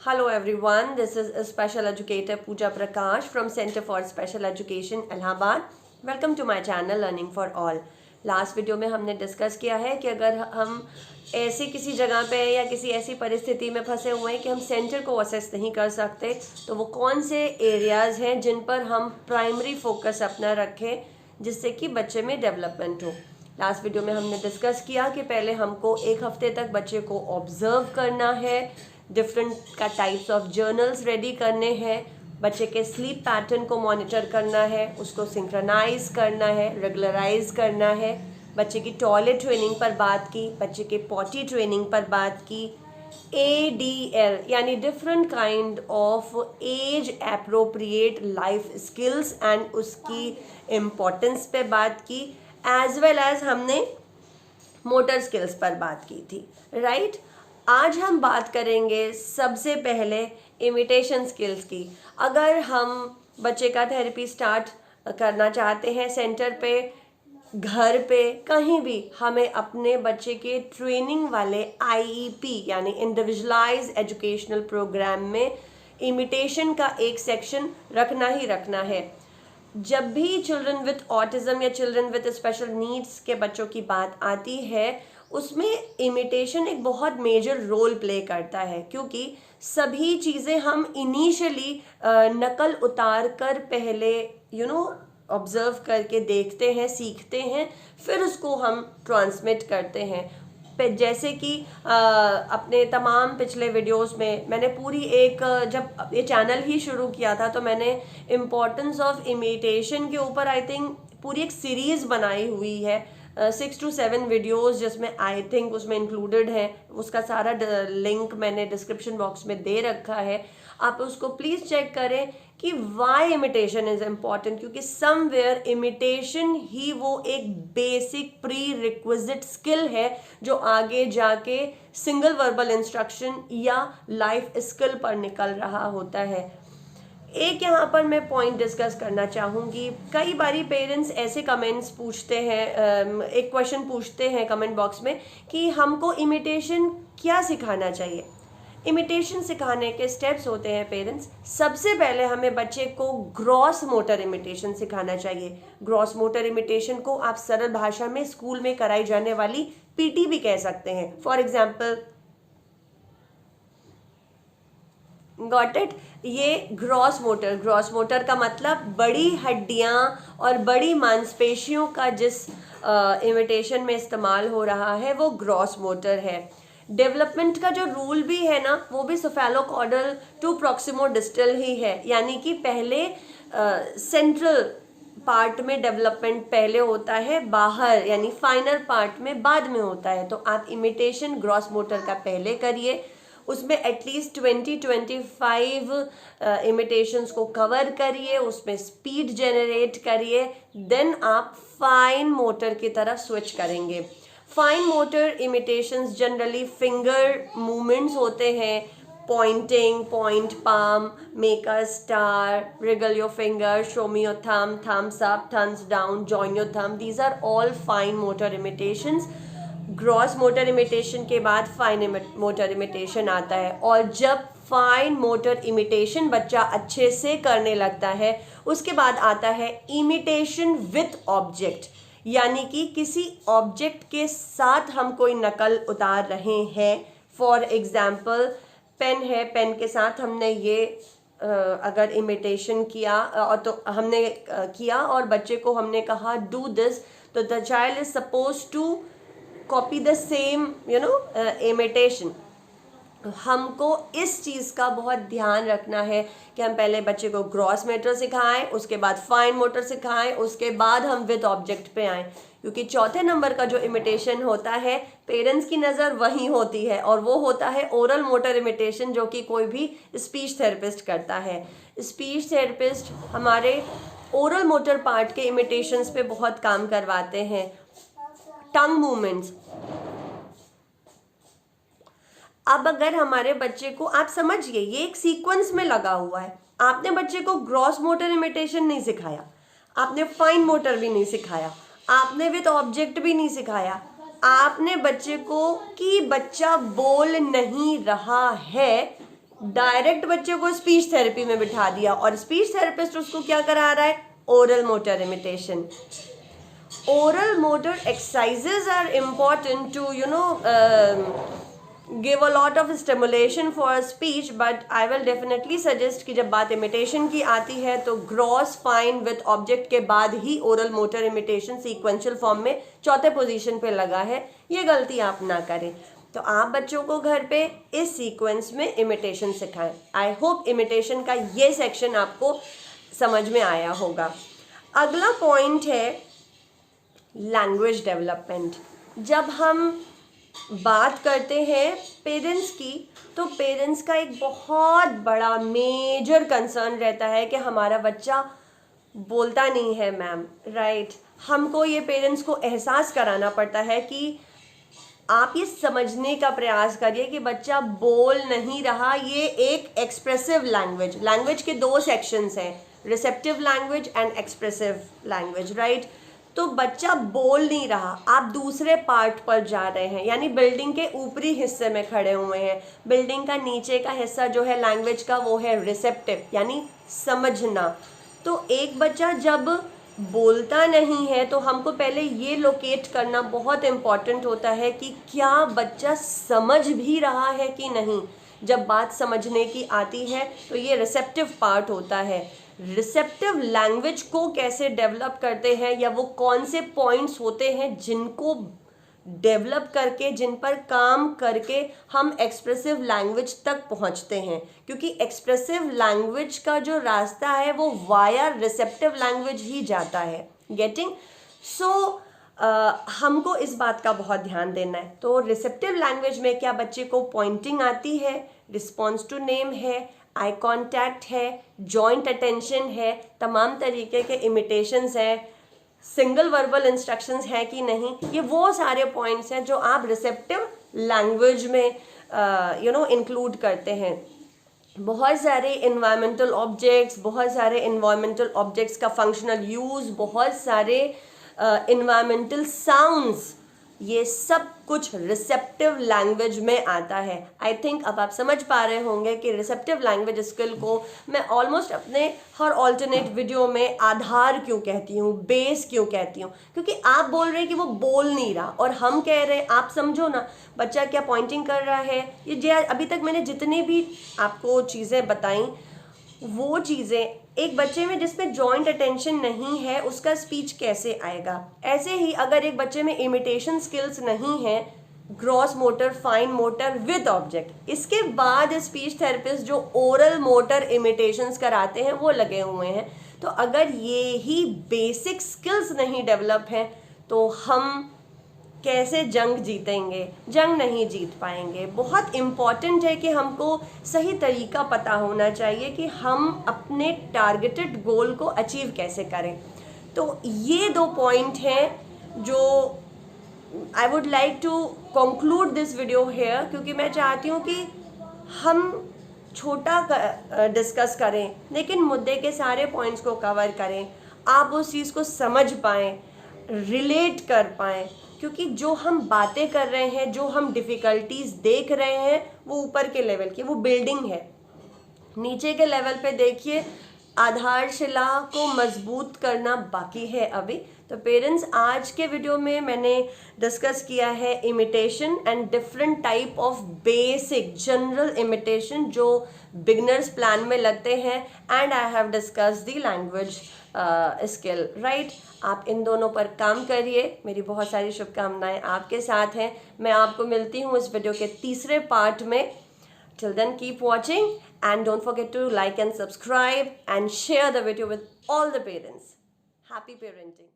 Hello everyone, this is a special educator Pooja Prakash from Center for Special Education Allahabad. Welcome to my channel Learning for All. Last video में हमने discuss किया है कि अगर हम ऐसी किसी जगह पे या किसी ऐसी परिस्थिति में फंसे हुए हैं कि हम सेंटर को असेस नहीं कर सकते, तो वो कौन से एरियाज़ हैं जिन पर हम प्राइमरी फोकस अपना रखें जिससे कि बच्चे में डेवलपमेंट हो। लास्ट वीडियो में हमने डिस्कस किया कि पहले हमको एक हफ्ते तक बच्चे को ऑब्जर्व करना है, डिफरेंट का टाइप्स ऑफ जर्नल्स रेडी करने हैं, बच्चे के स्लीप पैटर्न को मॉनिटर करना है, उसको सिंक्रोनाइज करना है, रेगुलराइज करना है, बच्चे की टॉयलेट ट्रेनिंग पर बात की, बच्चे के पॉटी ट्रेनिंग पर बात की, ADL यानी different kind of age appropriate life skills and उसकी इम्पोर्टेंस पे बात की, एज वेल एज हमने मोटर स्किल्स पर बात की थी, राइट। आज हम बात करेंगे सबसे पहले इमिटेशन स्किल्स की। अगर हम बच्चे का थेरेपी स्टार्ट करना चाहते हैं सेंटर पे, घर पे, कहीं भी, हमें अपने बच्चे के ट्रेनिंग वाले IEP यानी इंडिविजुअलाइज एजुकेशनल प्रोग्राम में इमिटेशन का एक सेक्शन रखना ही रखना है। जब भी चिल्ड्रन विथ ऑटिज्म या चिल्ड्रन विथ स्पेशल नीड्स के बच्चों की बात आती है, उसमें इमिटेशन एक बहुत मेजर रोल प्ले करता है, क्योंकि सभी चीज़ें हम इनिशियली नकल उतार कर पहले ऑब्जर्व करके देखते हैं, सीखते हैं, फिर उसको हम ट्रांसमिट करते हैं। जैसे कि अपने तमाम पिछले वीडियोस में मैंने पूरी एक जब ये चैनल ही शुरू किया था तो मैंने इम्पोर्टेंस ऑफ इमिटेशन के ऊपर आई थिंक पूरी एक सीरीज़ बनाई हुई है, 6 to 7 वीडियोस, जिसमें आई थिंक उसमें इंक्लूडेड है। उसका सारा लिंक मैंने डिस्क्रिप्शन बॉक्स में दे रखा है, आप उसको प्लीज़ चेक करें कि वाई इमिटेशन इज़ इम्पॉर्टेंट, क्योंकि समवेयर इमिटेशन ही वो एक बेसिक प्री रिक्विजिट स्किल है जो आगे जाके सिंगल वर्बल इंस्ट्रक्शन या लाइफ स्किल पर निकल रहा होता है। एक यहाँ पर मैं पॉइंट डिस्कस करना चाहूँगी। कई बारी पेरेंट्स ऐसे कमेंट्स पूछते हैं, एक क्वेश्चन पूछते हैं कमेंट बॉक्स में कि हमको इमिटेशन क्या सिखाना चाहिए। इमिटेशन सिखाने के स्टेप्स होते हैं पेरेंट्स। सबसे पहले हमें बच्चे को ग्रॉस मोटर इमिटेशन सिखाना चाहिए। ग्रॉस मोटर इमिटेशन को आप सरल भाषा में स्कूल में कराई जाने वाली PT भी कह सकते हैं। For example, got it. ये ग्रॉस मोटर का मतलब बड़ी हड्डियां और बड़ी मांसपेशियों का जिस इमिटेशन में इस्तेमाल हो रहा है वो ग्रॉस मोटर है। डेवलपमेंट का जो रूल भी है ना, वो भी सेफेलोकॉर्डल टू प्रॉक्सिमोडिस्टल ही है, यानी कि पहले सेंट्रल पार्ट में डेवलपमेंट पहले होता है, बाहर यानी फाइनल पार्ट में बाद में होता है। तो आप इमिटेशन ग्रॉस मोटर का पहले करिए, उसमें एटलीस्ट 20-25 इमिटेशंस को कवर करिए, उसमें स्पीड जनरेट करिए, देन आप फाइन मोटर की तरफ स्विच करेंगे। Fine motor imitations generally finger movements होते हैं, pointing, point palm, make a star, wriggle your finger, show me your thumb, thumbs up, thumbs down, join your thumb. These are all fine motor imitations. Gross motor imitation के बाद fine motor imitation आता है, और जब fine motor imitation बच्चा अच्छे से करने लगता है उसके बाद आता है इमिटेशन विथ ऑब्जेक्ट, यानी कि किसी ऑब्जेक्ट के साथ हम कोई नकल उतार रहे हैं। फॉर एग्जाम्पल, पेन है, पेन के साथ हमने ये अगर इमिटेशन किया और तो हमने किया और बच्चे को हमने कहा डू दिस, तो the child is suppose to copy the same imitation. हमको इस चीज़ का बहुत ध्यान रखना है कि हम पहले बच्चे को ग्रॉस मोटर सिखाएं, उसके बाद फाइन मोटर सिखाएं, उसके बाद हम विद ऑब्जेक्ट पे आएँ, क्योंकि चौथे नंबर का जो इमिटेशन होता है पेरेंट्स की नज़र वहीं होती है, और वो होता है ओरल मोटर इमिटेशन, जो कि कोई भी स्पीच थेरेपिस्ट करता है। स्पीच थेरेपिस्ट हमारे ओरल मोटर पार्ट के इमिटेशंस पे बहुत काम करवाते हैं। टंग मूवमेंट्स, अब अगर हमारे बच्चे को, आप समझिए ये एक सीक्वेंस में लगा हुआ है, आपने बच्चे को ग्रॉस मोटर इमिटेशन नहीं सिखाया, आपने फाइन मोटर भी नहीं सिखाया, आपने विद ऑब्जेक्ट भी नहीं सिखाया, आपने बच्चे को कि बच्चा बोल नहीं रहा है डायरेक्ट बच्चे को स्पीच थेरेपी में बिठा दिया और स्पीच थेरेपिस्ट उसको क्या करा रहा है, oral motor imitation. Oral motor exercises are important to give a lot of stimulation for speech, but I will definitely suggest कि जब बात imitation की आती है तो gross fine with object के बाद ही oral motor imitation sequential form में चौथे पोजीशन पे लगा है. ये गलती आप ना करें. तो आप बच्चों को घर पे इस सीक्वेंस में इमिटेशन सिखाएं. आई होप इमिटेशन का ये सेक्शन आपको समझ में आया होगा. अगला पॉइंट है लैंग्वेज डेवलपमेंट. जब हम बात करते हैं पेरेंट्स की, तो पेरेंट्स का एक बहुत बड़ा मेजर कंसर्न रहता है कि हमारा बच्चा बोलता नहीं है मैम, राइट. हमको ये पेरेंट्स को एहसास कराना पड़ता है कि आप ये समझने का प्रयास करिए कि बच्चा बोल नहीं रहा. ये एक एक्सप्रेसिव लैंग्वेज के दो सेक्शंस हैं, receptive language and expressive language, right. तो बच्चा बोल नहीं रहा, आप दूसरे पार्ट पर जा रहे हैं, यानी बिल्डिंग के ऊपरी हिस्से में खड़े हुए हैं. बिल्डिंग का नीचे का हिस्सा जो है लैंग्वेज का वो है रिसेप्टिव, यानी समझना. तो एक बच्चा जब बोलता नहीं है तो हमको पहले ये लोकेट करना बहुत इम्पॉर्टेंट होता है कि क्या बच्चा समझ भी रहा है कि नहीं. जब बात समझने की आती है तो ये रिसेप्टिव पार्ट होता है. रिसेप्टिव लैंग्वेज को कैसे डेवलप करते हैं, या वो कौन से पॉइंट्स होते हैं जिनको डेवलप करके, जिन पर काम करके हम एक्सप्रेसिव लैंग्वेज तक पहुंचते हैं. क्योंकि एक्सप्रेसिव लैंग्वेज का जो रास्ता है वो वाया रिसेप्टिव लैंग्वेज ही जाता है. गेटिंग? सो हमको इस बात का बहुत ध्यान देना है. तो रिसेप्टिव लैंग्वेज में क्या बच्चे को पॉइंटिंग आती है, रिस्पॉन्स टू नेम है, आई कॉन्टैक्ट है, जॉइंट अटेंशन है, तमाम तरीके के इमिटेशंस हैं, सिंगल वर्बल इंस्ट्रक्शंस हैं कि नहीं. ये वो सारे पॉइंट्स हैं जो आप रिसेप्टिव लैंग्वेज में इंक्लूड करते हैं. बहुत सारे इन्वायरमेंटल ऑब्जेक्ट्स का फंक्शनल यूज़, बहुत सारे इन्वायरमेंटल साउंड्स, ये सब कुछ रिसेप्टिव लैंग्वेज में आता है. आई थिंक अब आप समझ पा रहे होंगे कि रिसेप्टिव लैंग्वेज स्किल को मैं ऑलमोस्ट अपने हर ऑल्टरनेट वीडियो में आधार क्यों कहती हूँ, बेस क्यों कहती हूँ. क्योंकि आप बोल रहे हैं कि वो बोल नहीं रहा और हम कह रहे हैं आप समझो ना बच्चा क्या पॉइंटिंग कर रहा है. ये अभी तक मैंने जितनी भी आपको चीज़ें बताई, वो चीज़ें एक बच्चे में जिसमें जॉइंट अटेंशन नहीं है उसका स्पीच कैसे आएगा. ऐसे ही अगर एक बच्चे में इमिटेशन स्किल्स नहीं है, gross motor, fine motor with object, इसके बाद स्पीच थेरेपिस्ट जो ओरल मोटर इमिटेशंस कराते हैं वो लगे हुए हैं. तो अगर ये ही बेसिक स्किल्स नहीं डेवलप हैं तो हम कैसे जंग जीतेंगे, जंग नहीं जीत पाएंगे. बहुत इम्पॉर्टेंट है कि हमको सही तरीका पता होना चाहिए कि हम अपने टारगेटेड गोल को अचीव कैसे करें. तो ये दो पॉइंट हैं जो I would like to conclude this video here, क्योंकि मैं चाहती हूँ कि हम छोटा डिस्कस करें लेकिन मुद्दे के सारे पॉइंट्स को कवर करें, आप उस चीज़ को समझ पाएँ, रिलेट कर पाएँ. क्योंकि जो हम बातें कर रहे हैं, जो हम डिफ़िकल्टीज देख रहे हैं, वो ऊपर के लेवल की, वो बिल्डिंग है. नीचे के लेवल पे देखिए, आधारशिला को मजबूत करना बाकी है अभी. तो पेरेंट्स, आज के वीडियो में मैंने डिस्कस किया है imitation and different type of basic general imitation जो बिगनर्स प्लान में लगते हैं, and I have discuss the language skill, right. आप इन दोनों पर काम करिए. मेरी बहुत सारी शुभकामनाएं आपके साथ हैं. मैं आपको मिलती हूँ इस वीडियो के तीसरे पार्ट में. Till then, keep watching and don't forget to like and subscribe and share the video with all the parents. Happy parenting.